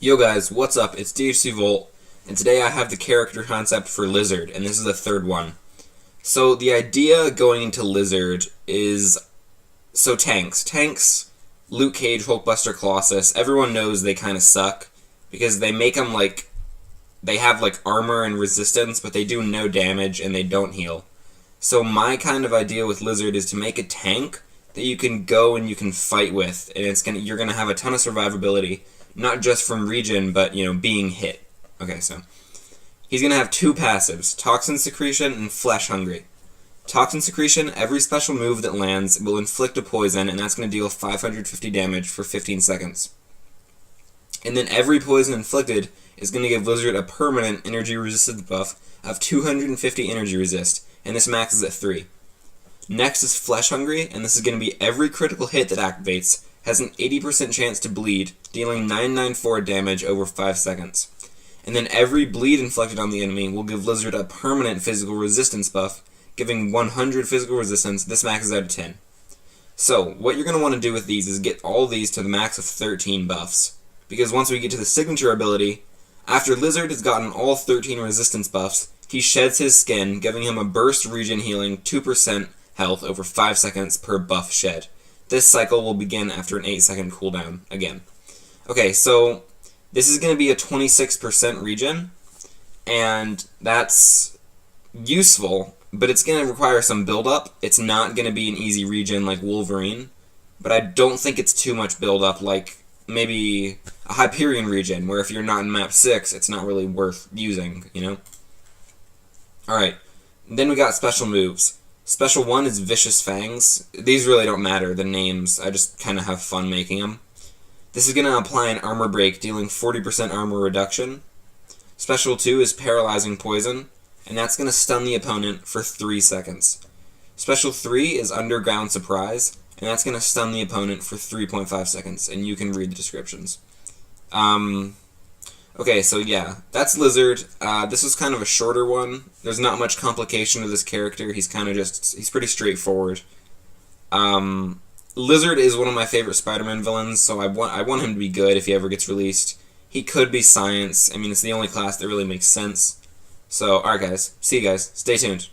Yo guys, what's up? It's DHC Volt, and today I have the character concept for Lizard, and this is the third one. So the idea going into Lizard is, tanks, Luke Cage, Hulkbuster, Colossus, everyone knows they kind of suck, because they make them they have armor and resistance, but they do no damage and they don't heal. So my kind of idea with Lizard is to make a tank that you can go and you can fight with, and you're gonna have a ton of survivability. Not just from regen, but, being hit. Okay, so he's going to have two passives, Toxin Secretion and Flesh Hungry. Toxin Secretion, every special move that lands will inflict a poison, and that's going to deal 550 damage for 15 seconds. And then every poison inflicted is going to give Lizard a permanent energy resistance buff of 250 energy resist, and this maxes at 3. Next is Flesh Hungry, and this is going to be every critical hit that activates has an 80% chance to bleed, dealing 994 damage over 5 seconds. And then every bleed inflicted on the enemy will give Lizard a permanent physical resistance buff, giving 100 physical resistance. This maxes out at 10. So, what you're going to want to do with these is get all these to the max of 13 buffs. Because once we get to the signature ability, after Lizard has gotten all 13 resistance buffs, he sheds his skin, giving him a burst regen healing 2% health over 5 seconds per buff shed. This cycle will begin after an 8-second cooldown again. Okay, so this is going to be a 26% regen, and that's useful, but it's going to require some build-up. It's not going to be an easy regen like Wolverine, but I don't think it's too much build-up like maybe a Hyperion regen, where if you're not in map 6, it's not really worth using, Alright, then we got special moves. Special 1 is Vicious Fangs. These really don't matter, the names. I just kind of have fun making them. This is going to apply an armor break, dealing 40% armor reduction. Special 2 is Paralyzing Poison, and that's going to stun the opponent for 3 seconds. Special 3 is Underground Surprise, and that's going to stun the opponent for 3.5 seconds, and you can read the descriptions. Okay, so yeah, that's Lizard. This was kind of a shorter one. There's not much complication to this character. He's pretty straightforward. Lizard is one of my favorite Spider-Man villains, so I want him to be good if he ever gets released. He could be Science. I mean, it's the only class that really makes sense. So, alright guys, see you guys. Stay tuned.